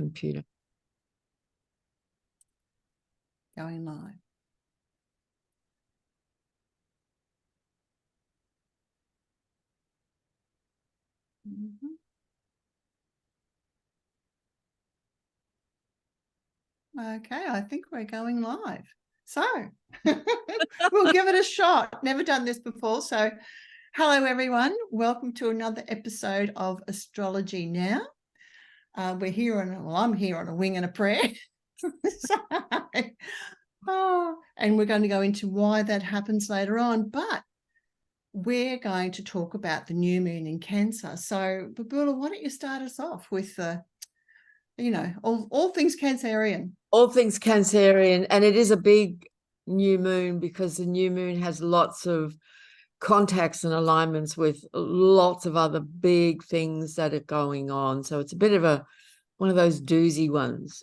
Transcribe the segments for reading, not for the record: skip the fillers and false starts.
computer. Going live. Okay, I think we're going live. So we'll give it a shot. Never done this before. So hello, everyone. Welcome to another episode of Astrology Now. I'm here on a wing and a prayer. And we're going to go into why that happens later on. But we're going to talk about the new moon in Cancer. So, Babula, why don't you start us off with all things Cancerian. All things Cancerian, and it is a big new moon because the new moon has lots of contacts and alignments with lots of other big things that are going on. So it's a bit of one of those doozy ones.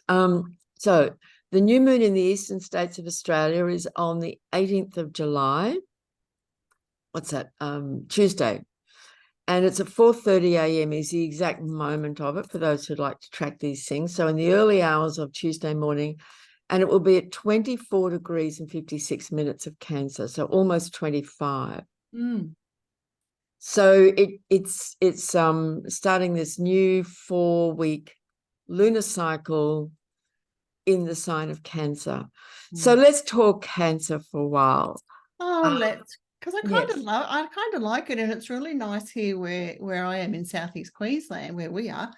So the new moon in the eastern states of Australia is on the 18th of July. What's that? Tuesday. And it's at 4:30 a.m. is the exact moment of it for those who'd like to track these things. So in the early hours of Tuesday morning, and it will be at 24 degrees and 56 minutes of Cancer, so almost 25. So it's starting this new 4-week lunar cycle in the sign of Cancer. So let's talk Cancer for a while. Let's. Because I kind of like it, and it's really nice here where I am in southeast Queensland, where we are,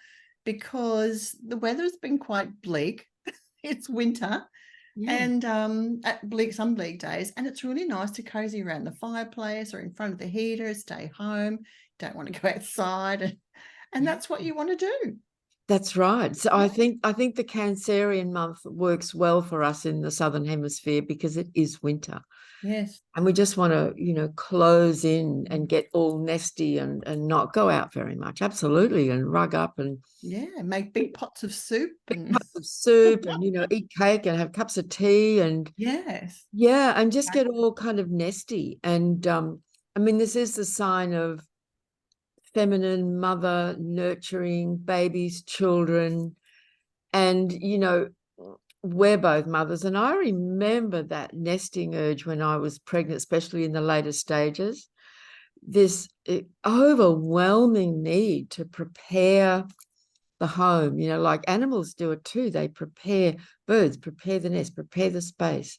because the weather's been quite bleak. It's winter, and some bleak days, and it's really nice to cozy around the fireplace or in front of the heater, stay home, don't want to go outside, and that's what you want to do. That's right. So I think the Cancerian month works well for us in the Southern Hemisphere because it is winter. Yes. And we just want to, close in and get all nesty and not go out very much. Absolutely. And rug up and make big pots of soup and eat cake and have cups of tea and and just get all kind of nesty. And this is the sign of feminine, mother, nurturing babies, children, and we're both mothers, and I remember that nesting urge when I was pregnant, especially in the later stages, this overwhelming need to prepare the home, like animals do it too. They prepare, birds prepare the nest, prepare the space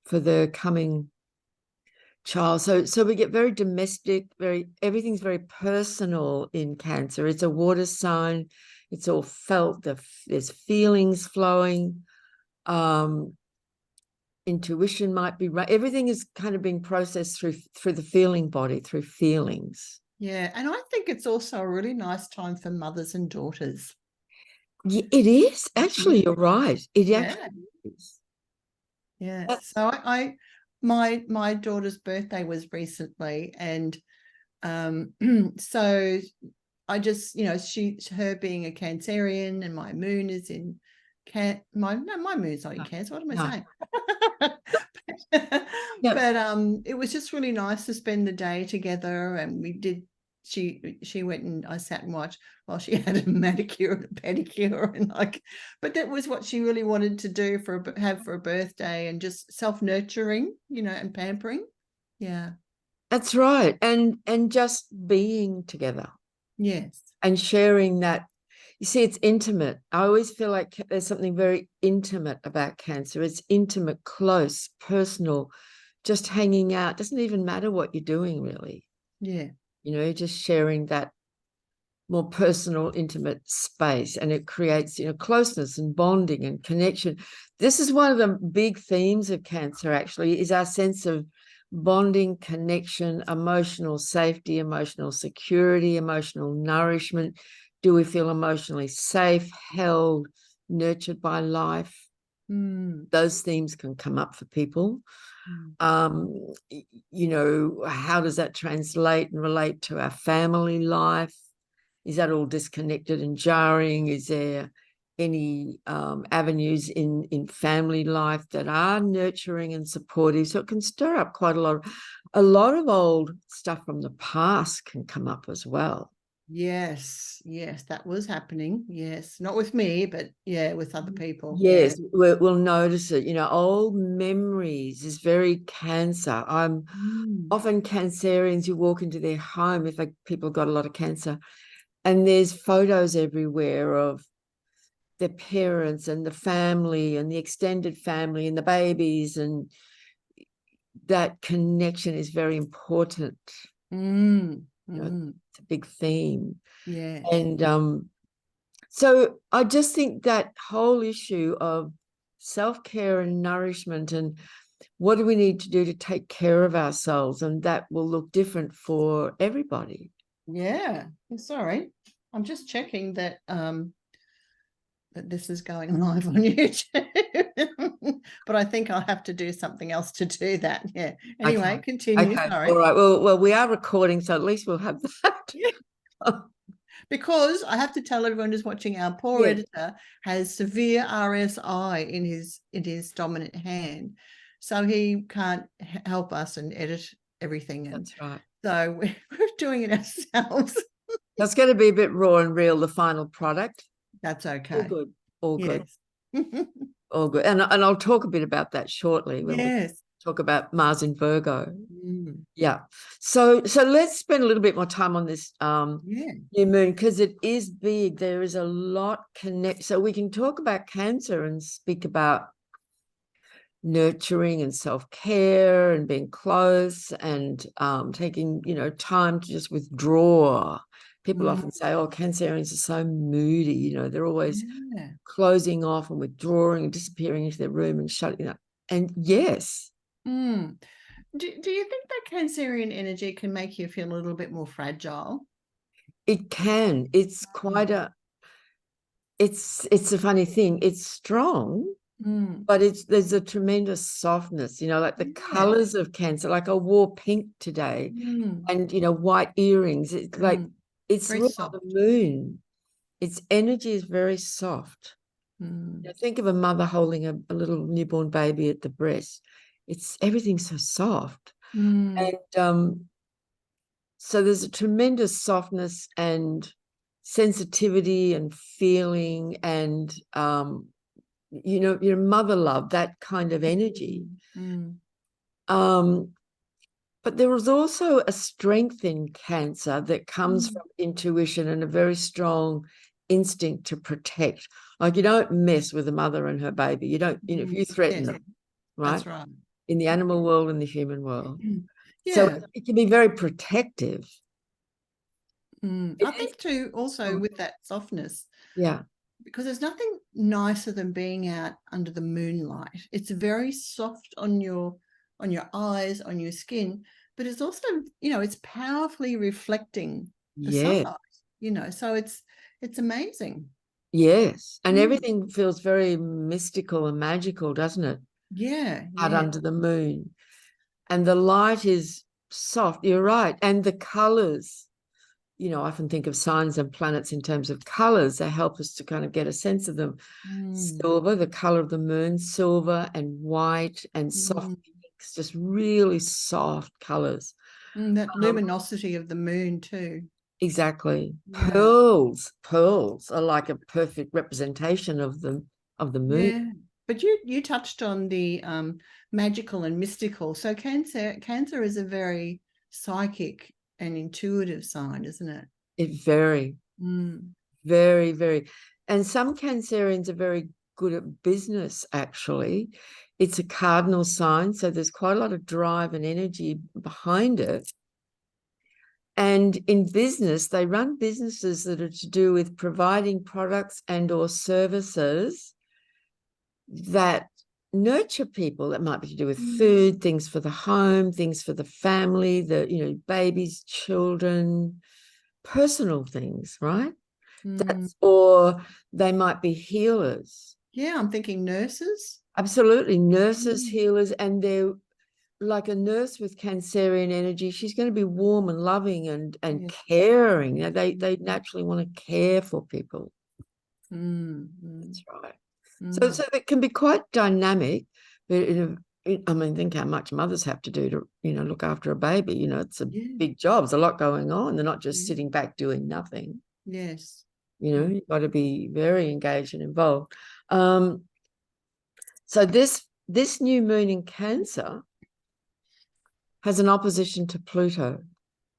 for the coming child. So we get very domestic, everything's very personal in Cancer. It's a water sign. It's all felt. There's feelings flowing. Intuition might be right. Everything is kind of being processed through the feeling body, through feelings. Yeah, and I think it's also a really nice time for mothers and daughters. Yeah, it is. Actually, you're right. It actually is. Yeah. So my daughter's birthday was recently, and so I just, her being a Cancerian, and my moon is in my moon's not in Cancer. What am I saying? But it was just really nice to spend the day together, and we did. She went and I sat and watched while she had a manicure and a pedicure, and but that was what she really wanted to do for a birthday, and just self-nurturing, and pampering. Yeah, that's right, and just being together. Yes, and sharing that. You see, it's intimate. I always feel like there's something very intimate about Cancer. It's intimate, close, personal, just hanging out. Doesn't even matter what you're doing, really. Yeah. Just sharing that more personal, intimate space, and it creates, closeness and bonding and connection. This is one of the big themes of Cancer, actually, is our sense of bonding, connection, emotional safety, emotional security, emotional nourishment. Do we feel emotionally safe, held, nurtured by life? Those themes can come up for people. How does that translate and relate to our family life? Is that all disconnected and jarring? Is there any avenues in family life that are nurturing and supportive? So it can stir up quite a lot of old stuff from the past can come up as well. Yes, yes, that was happening. Yes, not with me, but yeah, with other people. Yeah. Yes, we'll notice it. You know, old memories is very Cancer. I'm often Cancerians, you walk into their home if people got a lot of cancer, and there's photos everywhere of their parents and the family and the extended family and the babies, and that connection is very important. You know, it's a big theme. Yeah. And so I just think that whole issue of self-care and nourishment, and what do we need to do to take care of ourselves, and that will look different for everybody. Yeah. Sorry. I'm just checking that that this is going live on YouTube. But I think I'll have to do something else to do that. Yeah. Anyway, Okay. continue. Okay. Sorry. All right. Well, we are recording, so at least we'll have that. Yeah. Because I have to tell everyone who's watching, our poor editor has severe RSI in his dominant hand, so he can't help us and edit everything. And That's right. so we're doing it ourselves. That's going to be a bit raw and real, the final product. That's okay. All good. All good. Yes. All good. And I'll talk a bit about that shortly when we talk about Mars in Virgo. Yeah. So let's spend a little bit more time on this new moon, because it is big. There is a lot connect. So we can talk about Cancer and speak about nurturing and self-care and being close and taking, time to just withdraw. People often say, oh, Cancerians are so moody, they're always closing off and withdrawing and disappearing into their room and shutting up. And yes. Do you think that Cancerian energy can make you feel a little bit more fragile? It can. It's quite it's a funny thing. It's strong, but there's a tremendous softness, like the colors of Cancer. Like I wore pink today and, white earrings. It's like, it's very real soft. the moon. Its energy is very soft. Think of a mother holding a little newborn baby at the breast. Everything's so soft. And so there's a tremendous softness and sensitivity and feeling and, your mother love, that kind of energy. But there is also a strength in Cancer that comes from intuition and a very strong instinct to protect. Like you don't mess with a mother and her baby. You don't, if you threaten them, right? That's right. In the animal world and the human world. Yeah. So it can be very protective. I think too, also with that softness. Yeah. Because there's nothing nicer than being out under the moonlight. It's very soft on your eyes, on your skin, but it's also, it's powerfully reflecting the sunlight, so it's amazing. Yes. And everything feels very mystical and magical, doesn't it? Yeah. Out under the moon. And the light is soft. You're right. And the colors, I often think of signs and planets in terms of colors. They help us to kind of get a sense of them. Silver, the color of the moon, silver and white and soft pinks, just really soft colors. That luminosity of the moon too. Exactly. Pearls are like a perfect representation of the moon. Yeah. But you touched on the magical and mystical. So Cancer is a very psychic and intuitive sign, isn't it? It very, very. And some Cancerians are very good at business, actually. It's a cardinal sign, so there's quite a lot of drive and energy behind it. And in business, they run businesses that are to do with providing products and or services that nurture people. That might be to do with food, things for the home, things for the family, babies, children, personal things, right? Or they might be healers. Yeah, I'm thinking nurses. Absolutely. Nurses, healers, and they're like a nurse with Cancerian energy. She's going to be warm and loving and caring. They naturally want to care for people. That's right. So it can be quite dynamic, but in I mean, think how much mothers have to do to, look after a baby. It's a Yeah. big job. There's a lot going on. They're not just Yeah. sitting back doing nothing. Yes. You've got to be very engaged and involved. So this new moon in Cancer has an opposition to Pluto,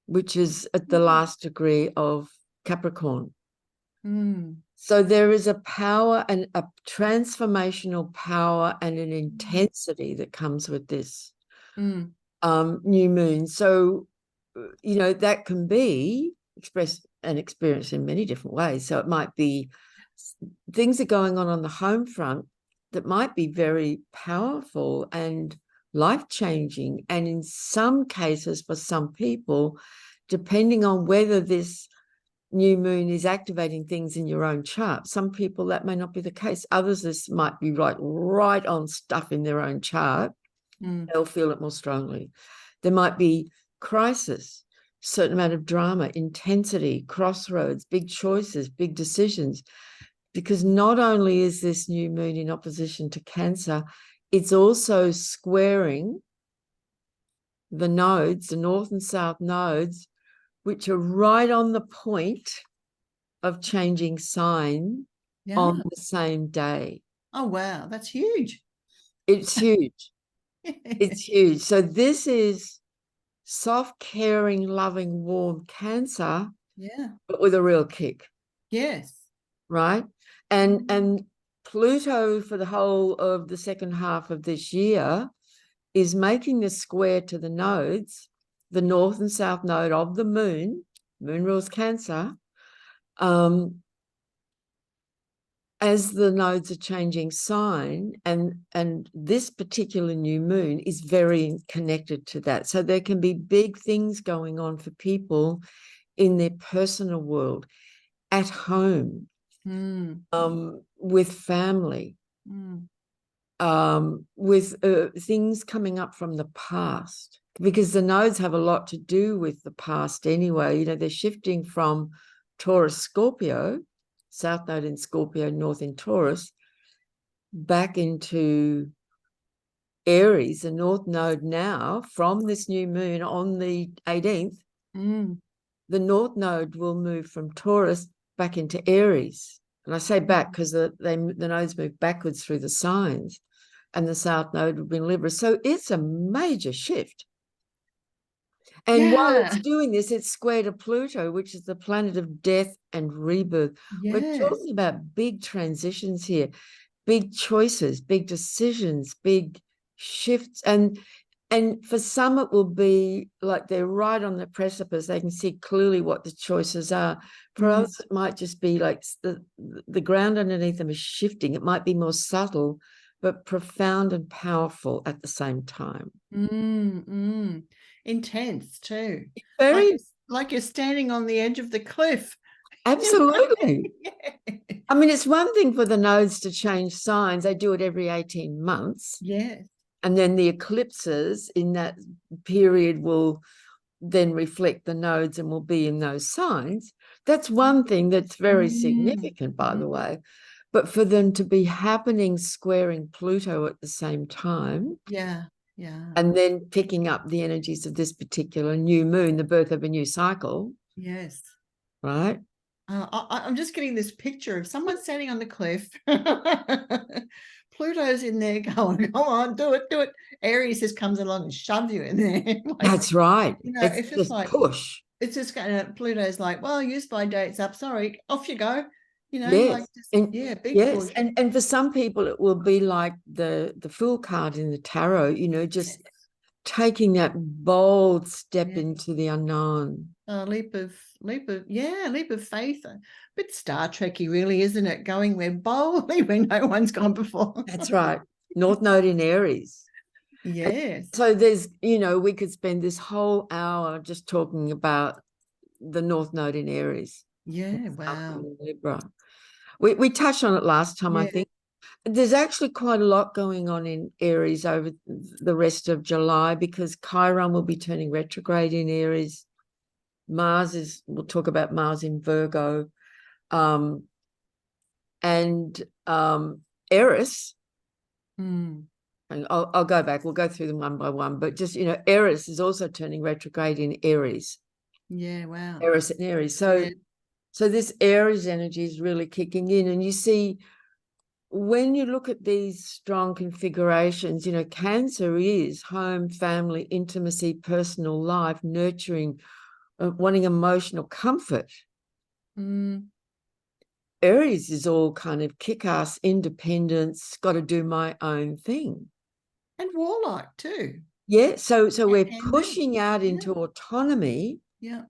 which is at the last degree of Capricorn. So there is a power and a transformational power and an intensity that comes with this new moon. So, that can be expressed and experienced in many different ways. So it might be things are going on the home front that might be very powerful and life-changing. And in some cases, for some people, depending on whether this new moon is activating things in your own chart, some people that may not be the case. Others, this might be right on stuff in their own chart. They'll feel it more strongly. There might be crisis, certain amount of drama, intensity, crossroads, big choices, big decisions, because not only is this new moon in opposition to Cancer, it's also squaring the nodes, the north and south nodes, which are right on the point of changing sign on the same day. Oh, wow. That's huge. It's huge. It's huge. So this is soft, caring, loving, warm Cancer, but with a real kick. Yes. Right? And Pluto for the whole of the second half of this year is making the square to the nodes, the north and south node of the moon rules Cancer, as the nodes are changing sign, and this particular new moon is very connected to that. So there can be big things going on for people in their personal world, at home, with family, with things coming up from the past, because the nodes have a lot to do with the past anyway. They're shifting from Taurus, Scorpio, south node in Scorpio, north in Taurus, back into Aries, the north node now from this new moon on the 18th. The north node will move from Taurus back into Aries. And I say back because the nodes move backwards through the signs, and the south node will be in Libra. So it's a major shift. And while it's doing this, it's square to Pluto, which is the planet of death and rebirth. We're talking about big transitions here, big choices, big decisions, big shifts. And for some, it will be like they're right on the precipice. They can see clearly what the choices are. For others, it might just be like the ground underneath them is shifting. It might be more subtle, but profound and powerful at the same time. Intense too. Very, like you're standing on the edge of the cliff. Absolutely. I mean, it's one thing for the nodes to change signs. They do it every 18 months. Yes. And then the eclipses in that period will then reflect the nodes and will be in those signs. That's one thing that's very significant, by the way. But for them to be happening squaring Pluto at the same time. Yeah. And then picking up the energies of this particular new moon, the birth of a new cycle. Yes. Right? I'm just getting this picture of someone standing on the cliff. Pluto's in there going, come on, do it. Aries just comes along and shoves you in there. That's right. It's just like push. It's just kind of Pluto's like, well, use by date's up. Sorry, off you go. Yes. Big push. And for some people, it will be like the Fool card in the tarot. Just taking that bold step into the unknown. A leap of faith. A bit Star Trekky, really, isn't it? Going where boldly where no one's gone before. That's right. North node in Aries. Yes. So there's, we could spend this whole hour just talking about the North node in Aries. Yeah, wow. Libra. We touched on it last time, I think. There's actually quite a lot going on in Aries over the rest of July, because Chiron will be turning retrograde in Aries. We'll talk about Mars in Virgo. And Eris and I'll go back, we'll go through them one by one, but just, Eris is also turning retrograde in Aries. Yeah, wow. Eris and Aries. So this Aries energy is really kicking in. And you see, when you look at these strong configurations, Cancer is home, family, intimacy, personal life, nurturing, wanting emotional comfort. Aries is all kind of kick-ass independence, got to do my own thing. And warlike too. Yeah, so we're pushing out into autonomy. Yeah.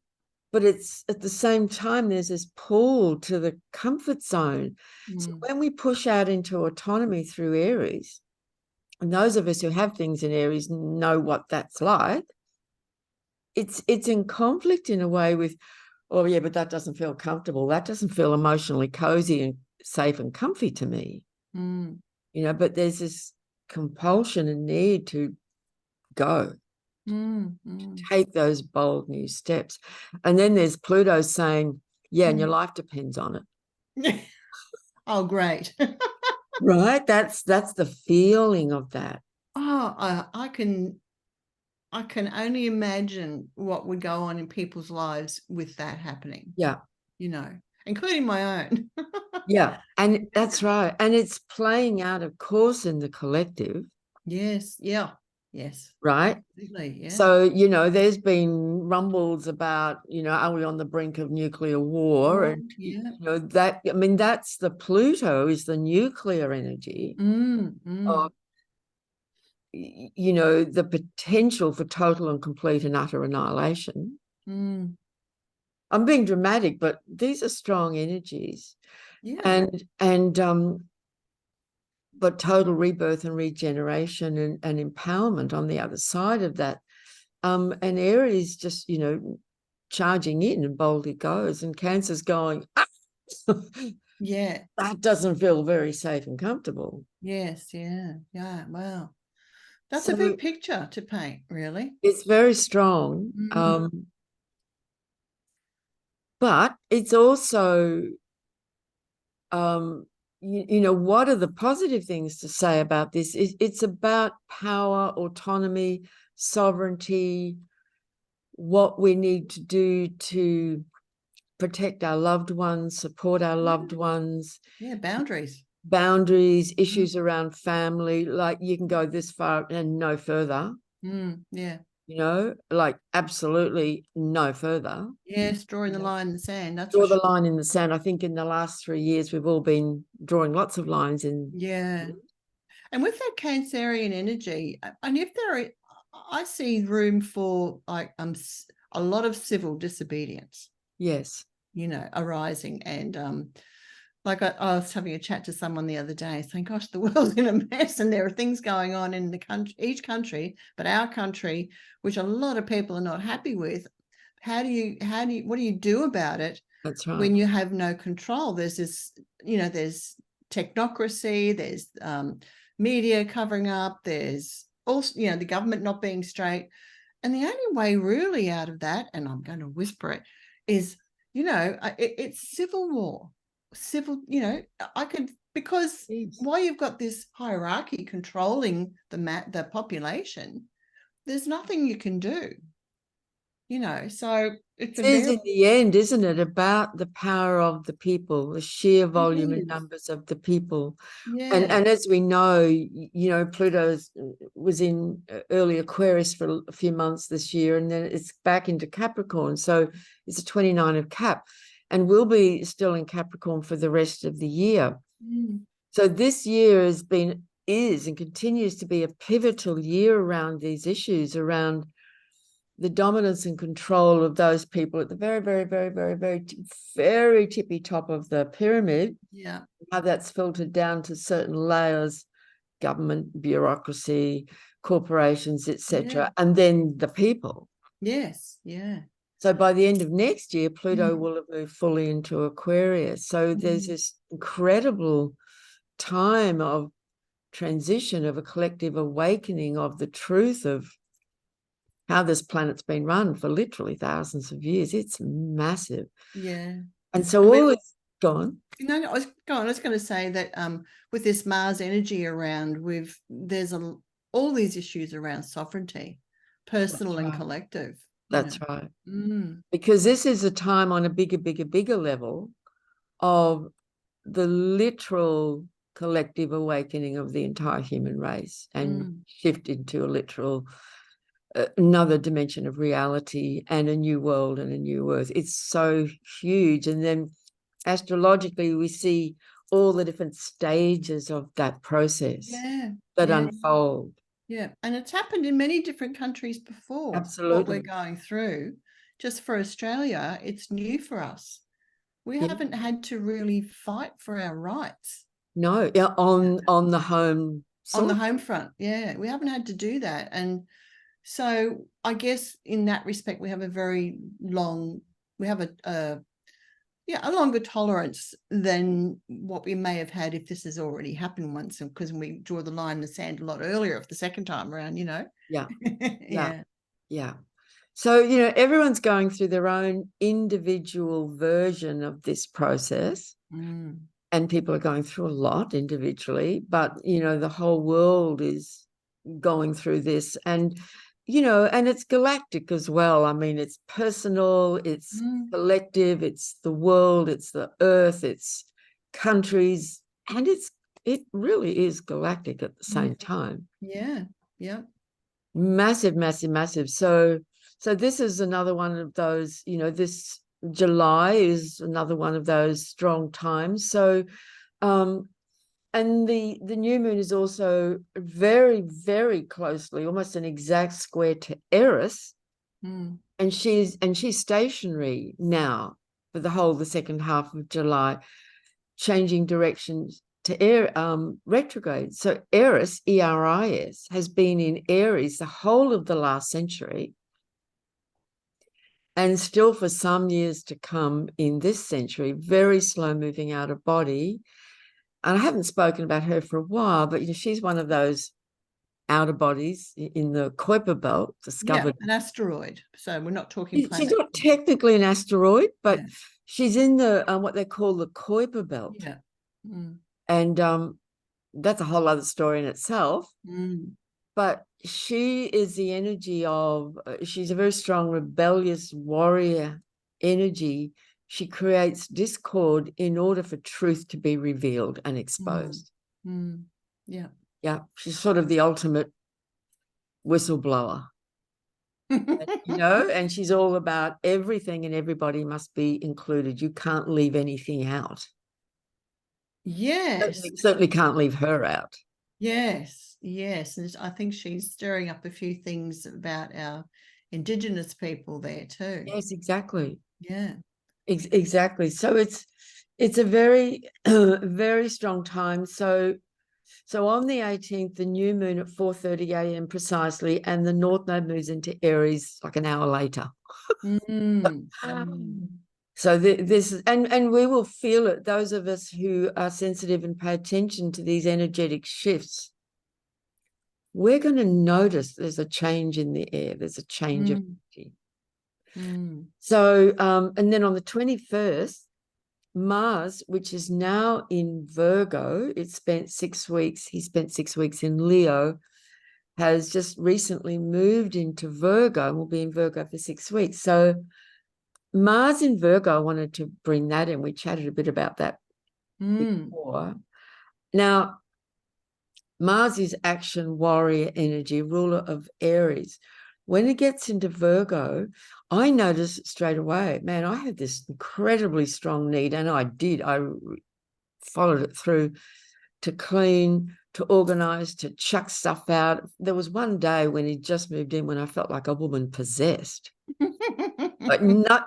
But it's at the same time, there's this pull to the comfort zone. So when we push out into autonomy through Aries, and those of us who have things in Aries know what that's like, it's in conflict in a way with, oh yeah, but that doesn't feel comfortable. That doesn't feel emotionally cozy and safe and comfy to me. But there's this compulsion and need to go. Take those bold new steps. And then there's Pluto saying, yeah, and your life depends on it. Oh, great. Right? That's the feeling of that. Oh, I can only imagine what would go on in people's lives with that happening. Yeah. Including my own. Yeah. And that's right. And it's playing out, of course, in the collective. Yes. Yeah. Yes. Right. Absolutely, yeah. So, there's been rumbles about, are we on the brink of nuclear war? And, that's the Pluto is the nuclear energy of, the potential for total and complete and utter annihilation. I'm being dramatic, but these are strong energies. Yeah. But total rebirth and regeneration and empowerment on the other side of that. And Aries just, charging in and boldly goes, and Cancer's going, yeah. That doesn't feel very safe and comfortable. Yes, yeah. Yeah. Wow. That's a big picture to paint, really. It's very strong. But it's also what are the positive things to say about this? It's about power, autonomy, sovereignty, what we need to do to protect our loved ones, support our loved ones. Yeah, boundaries. Issues around family, like you can go this far and no further. Yeah. Like absolutely no further. Yes, drawing the line in the sand. That's Draw the line in the sand. I think in the last 3 years, we've all been drawing lots of lines in. Yeah. And with that Cancerian energy, and if I see room for like a lot of civil disobedience. Yes. Arising. And like I was having a chat to someone the other day saying, gosh, the world's in a mess and there are things going on in the country, each country, but our country, which a lot of people are not happy with. What do you do about it? That's right. When you have no control? There's this, there's technocracy, there's media covering up, there's also, the government not being straight. And the only way really out of that, and I'm going to whisper it, is, it's civil war. Because while you've got this hierarchy controlling the population, there's nothing you can do. So it is in the end, isn't it, about the power of the people, the sheer volume and numbers of the people. Yeah. And as we know, Pluto was in early Aquarius for a few months this year, and then it's back into Capricorn. So it's a 29 of Cap, and will be still in Capricorn for the rest of the year. So this year is and continues to be a pivotal year around these issues, around the dominance and control of those people at the very, very, very, very, very, very tippy top of the pyramid. Yeah. How that's filtered down to certain layers, government, bureaucracy, corporations, etc., and then the people. Yes. Yeah. So by the end of next year, Pluto will have moved fully into Aquarius. So there's this incredible time of transition, of a collective awakening of the truth of how this planet's been run for literally thousands of years. It's massive. Yeah. And so all it's gone. I was going to say that with this Mars energy around, there's all these issues around sovereignty, personal and collective. That's right. Because this is a time on a bigger level of the literal collective awakening of the entire human race and shift into a literal another dimension of reality and a new world and a new earth. It's so huge. And then astrologically, we see all the different stages of that process that unfold. Yeah, and it's happened in many different countries before. Absolutely. What we're going through, just for Australia, it's new for us. We haven't had to really fight for our rights. No, on the home soil. On the home front, yeah, we haven't had to do that. And so I guess in that respect, we have a very long, we have a longer tolerance than what we may have had if this has already happened once, because we draw the line in the sand a lot earlier of the second time around, you know. Yeah. So, you know, everyone's going through their own individual version of this process. And people are going through a lot individually, but, you know, the whole world is going through this. And, you know, and it's galactic as well. I mean, it's personal, it's collective, it's the world, it's the earth, it's countries, and it really is galactic at the same time. Yeah. Massive. So this is another one of those, you know, this July is another one of those strong times. So and the new moon is also very closely, almost an exact square to Eris. And she's stationary now for the second half of July, changing directions to retrograde. So Eris, ERIS, has been in Aries the whole of the last century, and still for some years to come in this century, very slow moving out of body. And I haven't spoken about her for a while, but you know, she's one of those outer bodies in the Kuiper belt discovered. Yeah, an asteroid. So we're not talking planet. She's not technically an asteroid, but she's in the what they call the Kuiper belt. Yeah. And that's a whole other story in itself. But she is the energy of, she's a very strong, rebellious warrior energy. She creates discord in order for truth to be revealed and exposed. Yeah. She's sort of the ultimate whistleblower. You know, and she's all about everything and everybody must be included. You can't leave anything out. Yes. Certainly can't leave her out. Yes. And I think she's stirring up a few things about our Indigenous people there too. Yes, exactly. Yeah. Exactly. So it's a very, very strong time. So on the 18th, the new moon at 4:30 a.m. precisely, and the North Node moves into Aries like an hour later. So this is, and we will feel it. Those of us who are sensitive and pay attention to these energetic shifts, we're going to notice there's a change in the air. There's a change of energy. So, and then on the 21st, Mars, which is now in Virgo, he spent 6 weeks in Leo, has just recently moved into Virgo and will be in Virgo for 6 weeks. So Mars in Virgo, I wanted to bring that in. We chatted a bit about that before. Now, Mars is action, warrior energy, ruler of Aries. When it gets into Virgo, I noticed straight away, man, I had this incredibly strong need, and I followed it through to clean, to organize, to chuck stuff out. There was one day when he just moved in when I felt like a woman possessed. Like,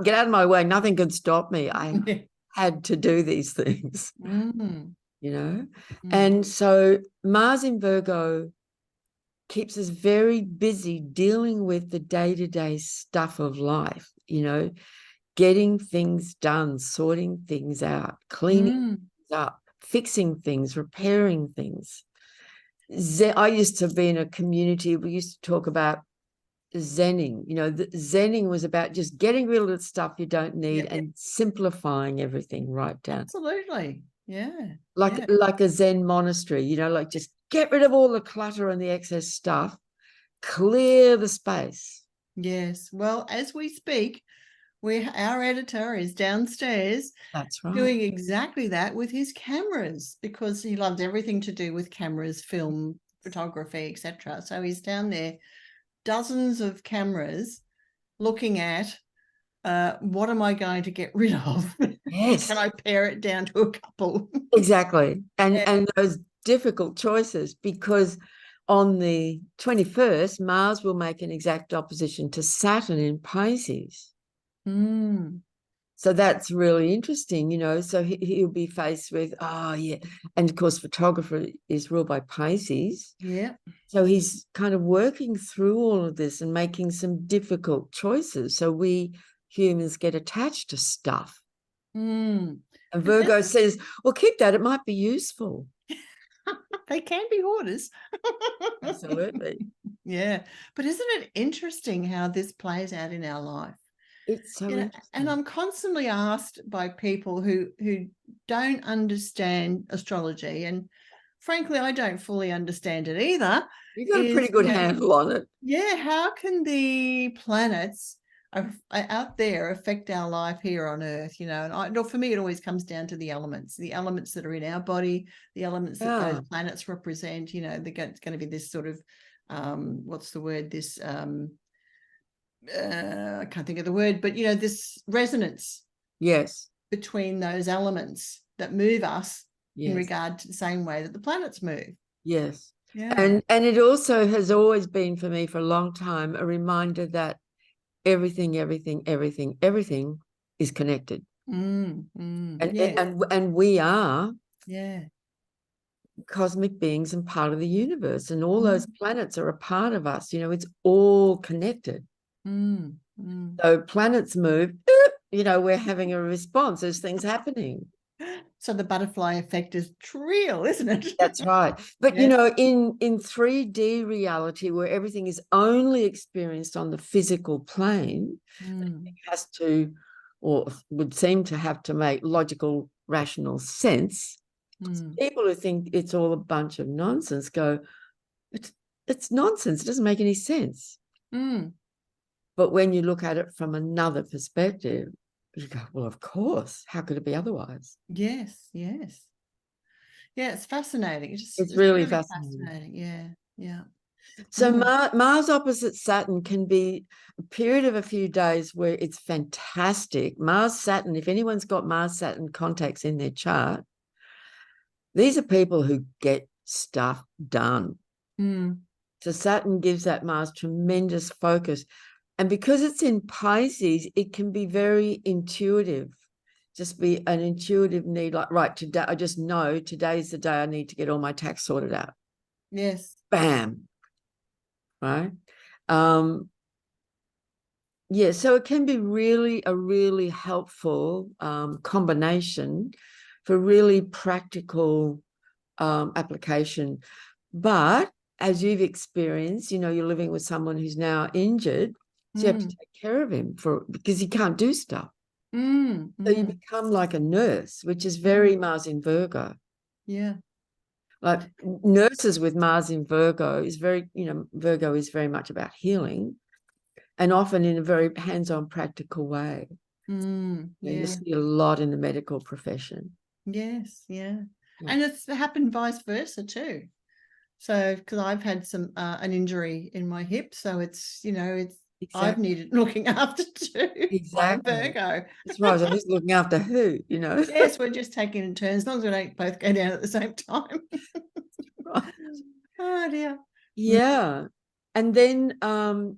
get out of my way. Nothing could stop me. I had to do these things, you know? And so Mars in Virgo keeps us very busy dealing with the day-to-day stuff of life, you know, getting things done, sorting things out, cleaning things up, fixing things, repairing things. I used to be in a community, we used to talk about Zenning. You know, Zenning was about just getting rid of the stuff you don't need and simplifying everything right down. Absolutely. Yeah. Like a Zen monastery, you know, like just get rid of all the clutter and the excess stuff, clear the space. Yes. Well, as we speak, our editor is downstairs. That's right. Doing exactly that with his cameras, because he loves everything to do with cameras, film, photography, etc. So he's down there, dozens of cameras, looking at what am I going to get rid of? Yes. Can I pare it down to a couple? Exactly. And those difficult choices, because on the 21st, Mars will make an exact opposition to Saturn in Pisces. So that's really interesting, so he'll be faced with, and of course photographer is ruled by Pisces. Yeah. So he's kind of working through all of this and making some difficult choices. So we humans get attached to stuff. And Virgo says, well, keep that, it might be useful. They can be hoarders. Absolutely. Yeah. But isn't it interesting how this plays out in our life? It's so interesting. And I'm constantly asked by people who don't understand astrology, and frankly, I don't fully understand it either. You've got a pretty good handle on it. Yeah, how can the planets out there affect our life here on Earth? And for me, it always comes down to the elements that are in our body, the elements that those planets represent. It's going to be this sort of, what's the word? This, I can't think of the word, but this resonance. Yes. Between those elements that move us in regard to the same way that the planets move. Yes. Yeah. And it also has always been for me for a long time a reminder that everything is connected. And we are cosmic beings and part of the universe, and all those planets are a part of us. It's all connected. So planets move, we're having a response. There's things happening. So the butterfly effect is real, isn't it? That's right. But, in 3D reality, where everything is only experienced on the physical plane, it has to, or would seem to have to, make logical, rational sense. People who think it's all a bunch of nonsense go, it's nonsense. It doesn't make any sense. But when you look at it from another perspective, you go, well, of course, how could it be otherwise? Yes. Yeah, it's fascinating. It's really fascinating. Yeah. So Mars opposite Saturn can be a period of a few days where it's fantastic. Mars Saturn, if anyone's got Mars Saturn contacts in their chart, these are people who get stuff done. So Saturn gives that Mars tremendous focus. And because it's in Pisces, it can be very intuitive. Just be an intuitive need, like, right, today, I just know today's the day I need to get all my tax sorted out. Yes. Bam. Right. So it can be a really helpful combination for really practical application. But as you've experienced, you're living with someone who's now injured, so you have to take care of him because he can't do stuff. So you become like a nurse, which is very Mars in Virgo. Yeah. Like nurses with Mars in Virgo is Virgo is very much about healing, and often in a very hands-on, practical way. You see a lot in the medical profession. Yes, yeah. And it's happened vice versa too. So, because I've had an injury in my hip, so it's I've needed looking after too. Exactly. Virgo. That's right. I'm just looking after who, Yes, we're just taking in turns, as long as we don't both go down at the same time. Right. Oh dear. Yeah. And then on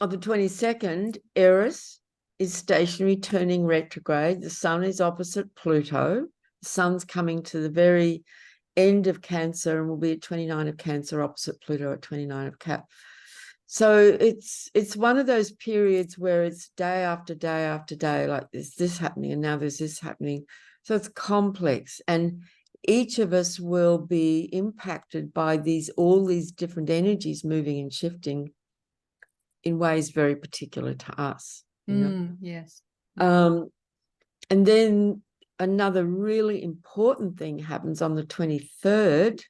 the 22nd, Eris is stationary, turning retrograde. The sun is opposite Pluto. The sun's coming to the very end of Cancer and will be at 29 of Cancer, opposite Pluto at 29 of Cap. So it's one of those periods where it's day after day after day, like there's this happening and now there's this happening. So it's complex, and each of us will be impacted by all these different energies moving and shifting in ways very particular to us. Yes. And then another really important thing happens on the 23rd.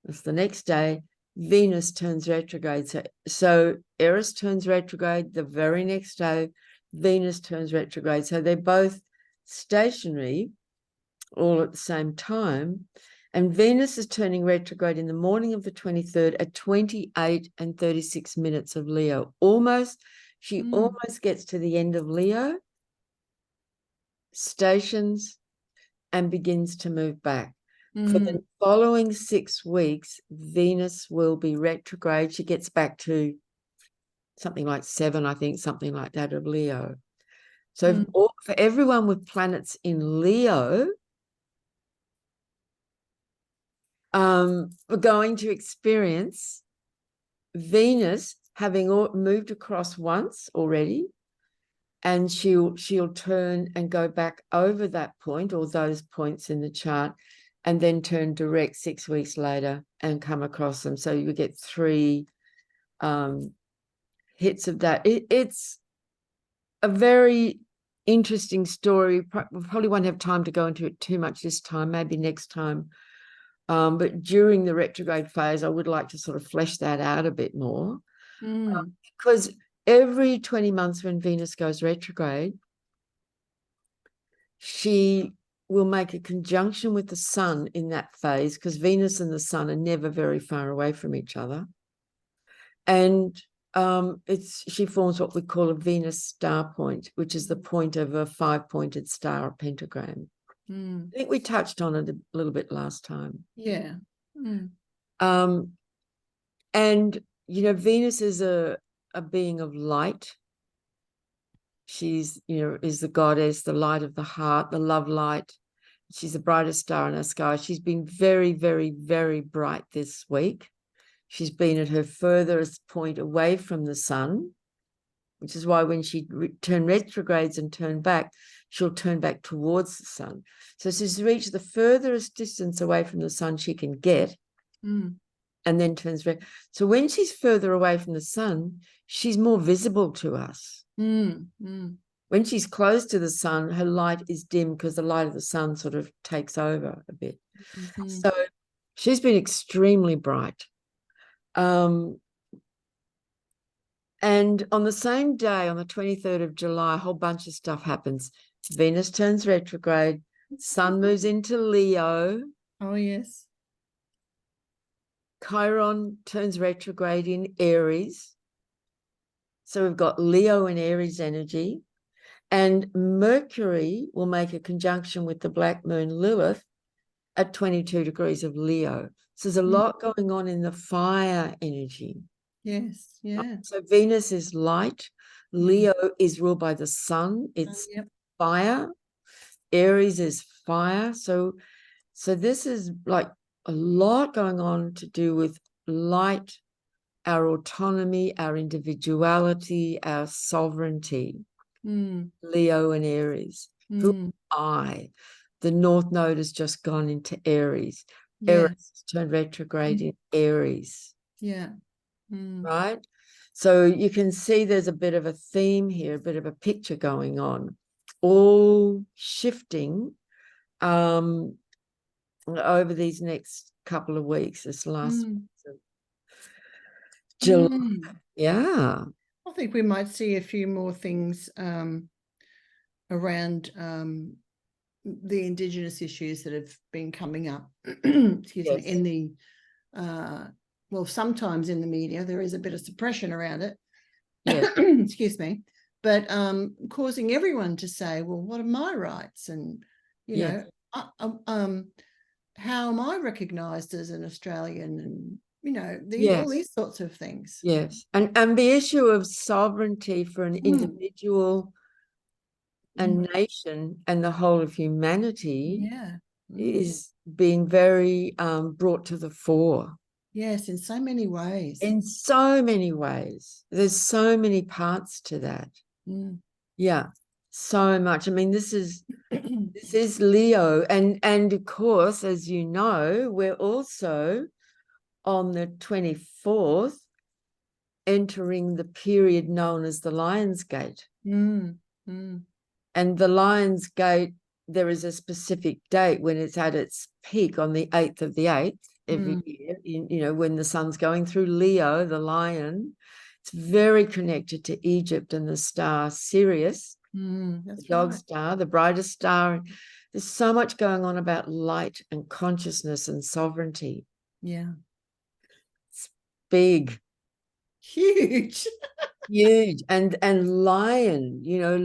It's the next day, Venus turns retrograde. So Eris turns retrograde the very next day, Venus turns retrograde. So they're both stationary all at the same time. And Venus is turning retrograde in the morning of the 23rd at 28 and 36 minutes of Leo. She almost gets to the end of Leo, stations, and begins to move back. For the following 6 weeks, Venus will be retrograde. She gets back to something like 7, I think, something like that of Leo. So for everyone with planets in Leo, we're going to experience Venus having moved across once already, and she'll turn and go back over that point or those points in the chart, and then turn direct 6 weeks later and come across them. So you get 3 hits of that. It's a very interesting story. We probably won't have time to go into it too much this time, maybe next time. But during the retrograde phase, I would like to sort of flesh that out a bit more. Because every 20 months when Venus goes retrograde, she will make a conjunction with the sun in that phase, because Venus and the sun are never very far away from each other. And she forms what we call a Venus star point, which is the point of a 5-pointed star or pentagram. I think we touched on it a little bit last time. Yeah. And, Venus is a being of light. She's, is the goddess, the light of the heart, the love light. She's the brightest star in our sky. She's been very, very, very bright this week. She's been at her furthest point away from the sun, which is why when she turn retrogrades and turn back, she'll turn back towards the sun. So she's reached the furthest distance away from the sun she can get, and then turns red. So when she's further away from the sun, she's more visible to us. When she's close to the sun, her light is dim because the light of the sun sort of takes over a bit. So she's been extremely bright. And on the same day, on the 23rd of July, a whole bunch of stuff happens. Venus turns retrograde, sun moves into Leo. Oh, yes. Chiron turns retrograde in Aries. So we've got Leo and Aries energy. And Mercury will make a conjunction with the black moon Lilith at 22 degrees of Leo. So there's a lot going on in the fire energy. Yes, yeah. So Venus is light. Leo is ruled by the sun. It's fire. Aries is fire. So this is like a lot going on to do with light, our autonomy, our individuality, our sovereignty. Leo and Aries. Who am I? The North Node has just gone into Aries. Eris has turned retrograde in Aries. Yeah. Right? So you can see there's a bit of a theme here, a bit of a picture going on, all shifting over these next couple of weeks, this last July. Yeah. I think we might see a few more things around the Indigenous issues that have been coming up, excuse me, in the, well, sometimes in the media, there is a bit of suppression around it, excuse me, but causing everyone to say, well, what are my rights? And, you know, how am I recognised as an Australian? And, you know, all these sorts of things. Yes. And the issue of sovereignty for an individual, a nation, and the whole of humanity is being very brought to the fore. Yes, in so many ways. In so many ways. There's so many parts to that. Yeah, so much. I mean, this is Leo. And of course, as you know, we're also on the 24th entering the period known as the Lion's Gate. And the Lion's Gate, there is a specific date when it's at its peak on the 8th of the 8th. every year, when the sun's going through Leo, the lion. It's very connected to Egypt and the star Sirius, the dog star, the brightest star. There's so much going on about light and consciousness and sovereignty. Yeah. It's big. Huge. Huge. And lion,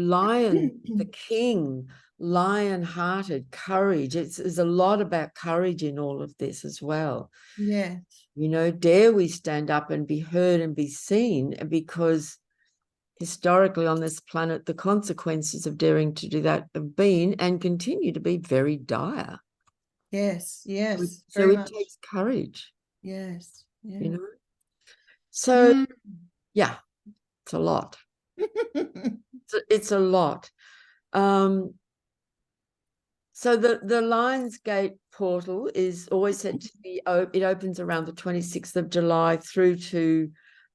lion, the king, lion-hearted, courage. There's a lot about courage in all of this as well. Yes. Dare we stand up and be heard and be seen? Because historically on this planet, the consequences of daring to do that have been and continue to be very dire. Yes, yes. So it takes courage. Yes. Yeah. So yeah, it's a lot. It's a lot. So the Lions Gate portal is always said to be, it opens around the 26th of July through to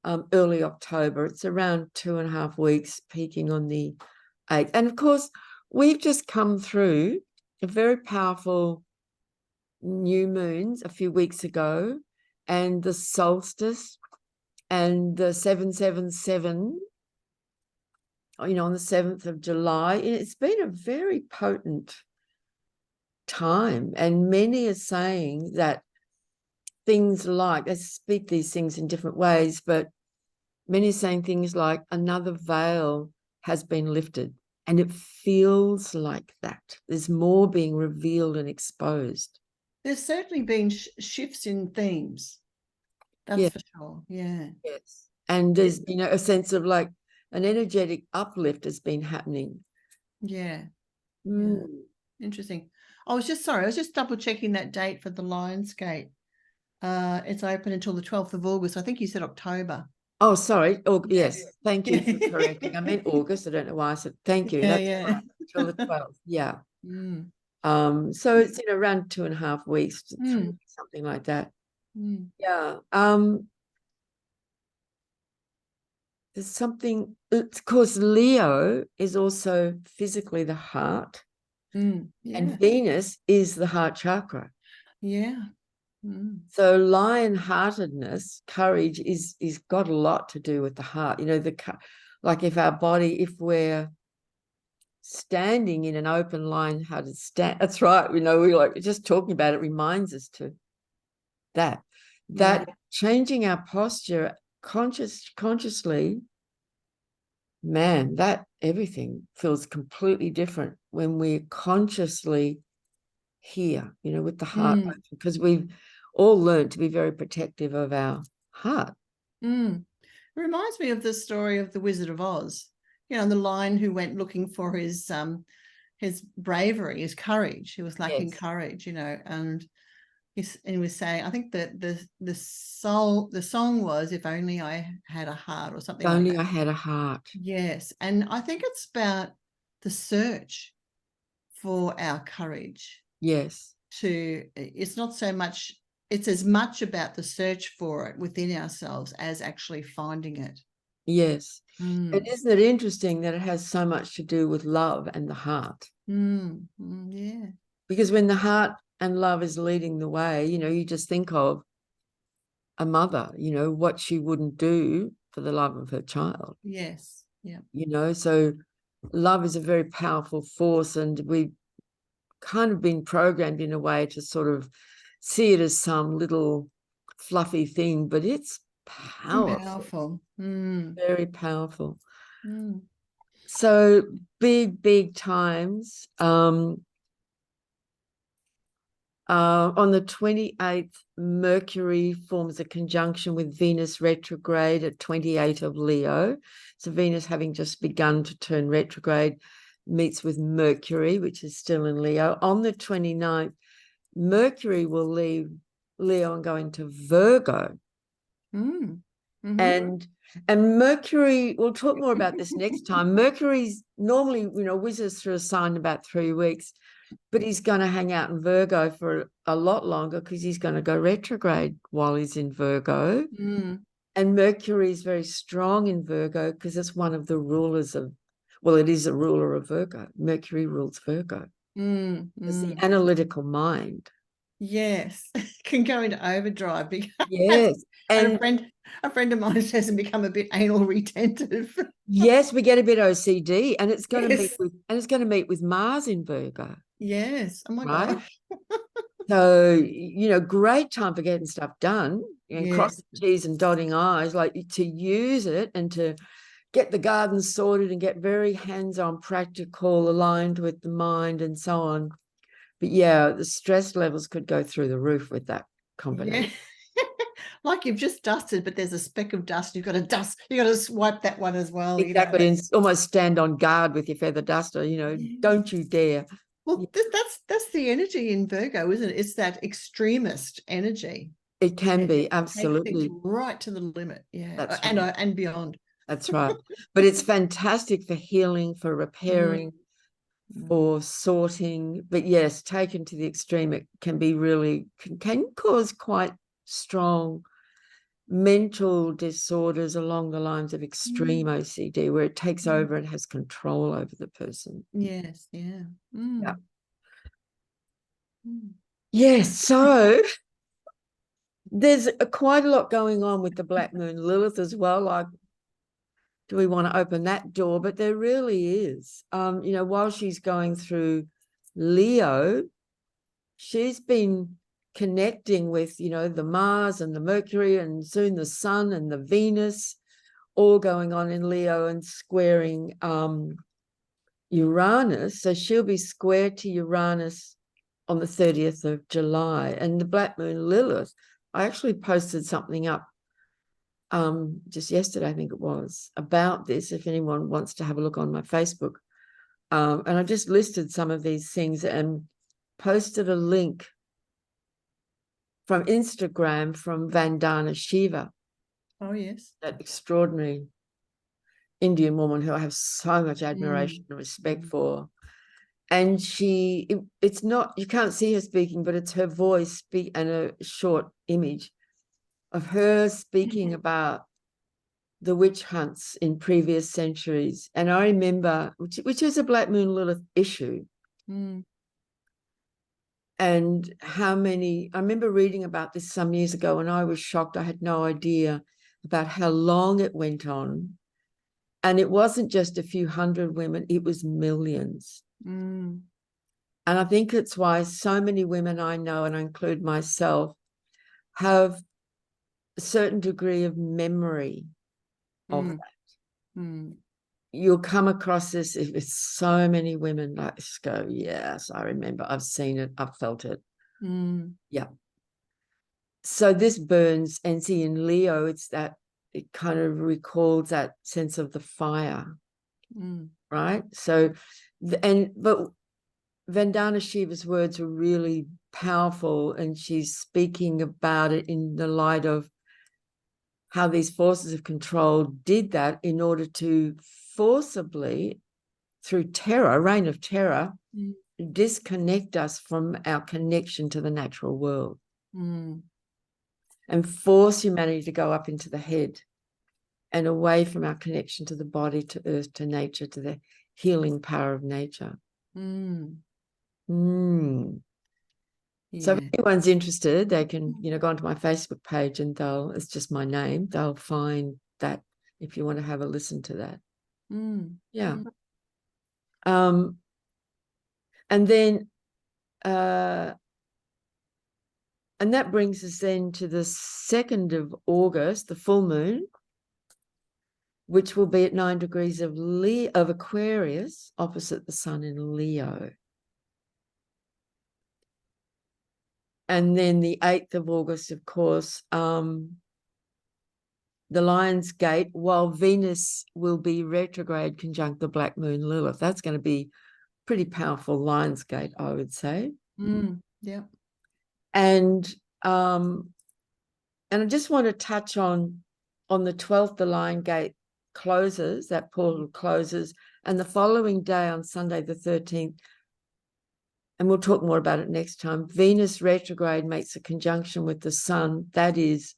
early October. It's around 2.5 weeks, peaking on the 8th. And of course, we've just come through a very powerful new moons a few weeks ago, and the solstice and the 777, on the 7th of July. It's been a very potent time, and many are saying that things like, they speak these things in different ways, but many are saying things like another veil has been lifted, and it feels like that. There's more being revealed and exposed. There's certainly been shifts in themes. That's for sure. Yeah. Yes. And there's, a sense of like an energetic uplift has been happening. Yeah. Yeah. Interesting. I was just double checking that date for the Lionsgate. It's open until the 12th of August. I think you said October. Oh, sorry. Oh, yes. Thank you for correcting. I meant August. I don't know why I said thank you. That's right. Until the 12th. Yeah. So it's in around 2.5 weeks, 3 something like that. Yeah. There's something, of course, Leo is also physically the heart. And Venus is the heart chakra. Yeah. So lion-heartedness, courage is got a lot to do with the heart. Like if our body, if we're standing in an open lion-hearted stand, that's right. We're like just talking about it reminds us to that changing our posture consciously, man, that everything feels completely different when we're consciously here, with the heart open, because we've all learned to be very protective of our heart. It reminds me of the story of the Wizard of Oz, the lion who went looking for his bravery, his courage. He was lacking courage, and he was saying, I think that the song was, "If only I had a heart," or something like that. If only I had a heart. Yes. And I think it's about the search for our courage. Yes. It's not so much, it's as much about the search for it within ourselves as actually finding it. Yes. And isn't it interesting that it has so much to do with love and the heart? Yeah. Because when the heart and love is leading the way, you just think of a mother, what she wouldn't do for the love of her child. Yes. Yeah. So love is a very powerful force, and we've kind of been programmed in a way to sort of see it as some little fluffy thing, but it's powerful. Very powerful. So big times. On the 28th, Mercury forms a conjunction with Venus retrograde at 28 of Leo. So Venus, having just begun to turn retrograde, meets with Mercury, which is still in Leo. On the 29th, Mercury will leave Leo and go into Virgo. And Mercury, we'll talk more about this next time. Mercury's normally, whizzes through a sign in about 3 weeks, but he's going to hang out in Virgo for a lot longer because he's going to go retrograde while he's in Virgo. And Mercury is very strong in Virgo because it's one of the rulers of, well, it is a ruler of Virgo. Mercury rules Virgo. It's the analytical mind. Yes, can go into overdrive. Yes. And a friend of mine says and become a bit anal retentive. Yes, we get a bit OCD, and it's going Yes. to meet with Mars in Virgo. Yes. Oh my Right. gosh. So, great time for getting stuff done and Yes. crossing T's and dotting I's, like to use it and to get the garden sorted and get very hands-on, practical, aligned with the mind and so on. But yeah, the stress levels could go through the roof with that combination. Yeah. Like you've just dusted, but there's a speck of dust. You've got to swipe that one as well. Exactly. And almost stand on guard with your feather duster, don't you dare. Well, that's the energy in Virgo, isn't it? It's that extremist energy. It can be, Take absolutely. things right to the limit. Yeah. That's and right. and beyond. That's right. But it's fantastic for healing, for repairing, for sorting. But yes, taken to the extreme, it can be really, can cause quite strong mental disorders along the lines of extreme OCD, where it takes over and has control over the person. Yes. Yeah. Yeah. Yes. So there's quite a lot going on with the Black Moon Lilith as well. Like, do we want to open that door? But there really is. While she's going through Leo, she's been connecting with, the Mars and the Mercury and soon the Sun and the Venus, all going on in Leo and squaring Uranus. So she'll be square to Uranus on the 30th of July. And the Black Moon Lilith, I actually posted something up just yesterday, I think it was, about this, if anyone wants to have a look on my Facebook. And I just listed some of these things and posted a link from Instagram from Vandana Shiva. Oh, yes. That extraordinary Indian woman who I have so much admiration and respect for. And it's not, you can't see her speaking, but it's her voice and a short image of her speaking about the witch hunts in previous centuries. And I remember, which is a Black Moon Lilith issue. And I remember reading about this some years ago, and I was shocked. I had no idea about how long it went on. And it wasn't just a few hundred women, it was millions. And I think it's why so many women I know, and I include myself, have a certain degree of memory of that. You'll come across this if it's so many women like just go, yes, I remember, I've seen it, I've felt it. Yeah. So this burns, and see in Leo, it kind of recalls that sense of the fire. Right. So, but Vandana Shiva's words were really powerful, and she's speaking about it in the light of how these forces of control did that in order to forcibly, through terror, reign of terror, disconnect us from our connection to the natural world and force humanity to go up into the head and away from our connection to the body, to earth, to nature, to the healing power of nature. So if anyone's interested, they can, go onto my Facebook page, and it's just my name. They'll find that if you want to have a listen to that. Yeah. And then, and that brings us then to the 2nd of August, the full moon, which will be at 9 degrees of Aquarius, opposite the sun in Leo. And then the 8th of August, of course, the Lion's Gate, while Venus will be retrograde conjunct the Black Moon Lilith. That's going to be pretty powerful Lion's Gate, I would say. Yeah. And I just want to touch on the 12th, the Lion Gate closes, that portal closes, and the following day on Sunday the 13th, and we'll talk more about it next time, Venus retrograde makes a conjunction with the sun. That is,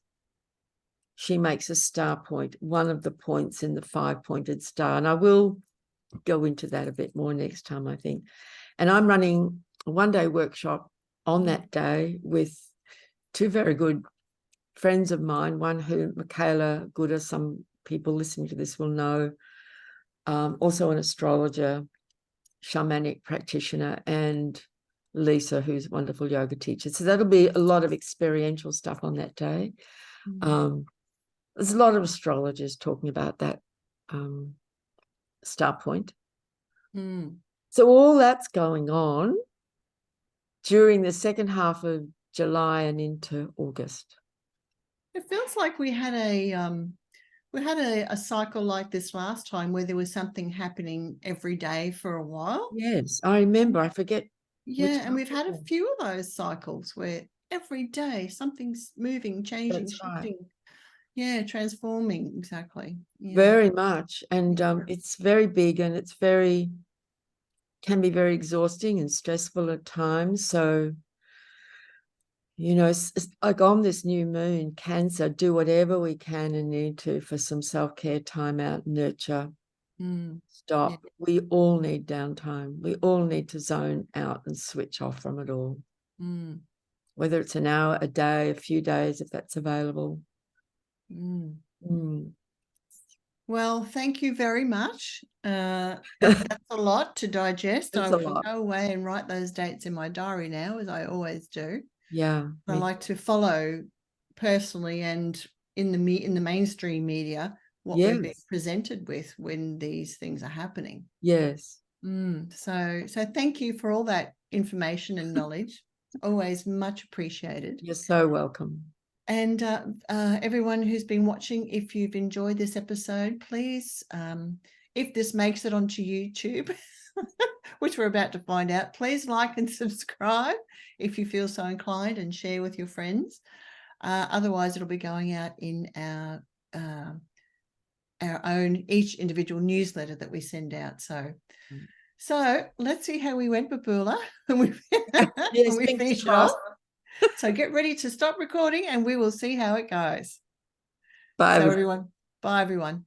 she makes a star point, one of the points in the 5-pointed star. And I will go into that a bit more next time, I think. And I'm running a one-day workshop on that day with two very good friends of mine, one who, Michaela Gooder, some people listening to this will know, also an astrologer, shamanic practitioner, and Lisa, who's a wonderful yoga teacher. So that'll be a lot of experiential stuff on that day. There's a lot of astrologers talking about that star point. So all that's going on during the second half of July and into August. It feels like we had a cycle like this last time where there was something happening every day for a while. Yes, I remember. I forget. Yeah, and we've had a few of those cycles where every day something's moving, changing, shifting. Right. Yeah, transforming, exactly. Yeah. Very much. And it's very big, and it's can be very exhausting and stressful at times. So, you know, like on this new moon, Cancer, do whatever we can and need to for some self-care, time out, nurture, stop. Yeah. We all need downtime. We all need to zone out and switch off from it all. Whether it's an hour, a day, a few days, if that's available. Well, thank you very much. That's a lot to digest. I will go away and write those dates in my diary now, as I always do. Yeah. I like to follow personally and in the mainstream media what we're being presented with when these things are happening. Yes. So thank you for all that information and knowledge. Always much appreciated. You're so welcome. And everyone who's been watching, if you've enjoyed this episode, please, if this makes it onto YouTube, which we're about to find out, please like and subscribe if you feel so inclined, and share with your friends. Otherwise, it'll be going out in our own, each individual newsletter that we send out. So let's see how we went, Babula, when we finish off. So get ready to stop recording and we will see how it goes. Bye, everyone. Bye, everyone.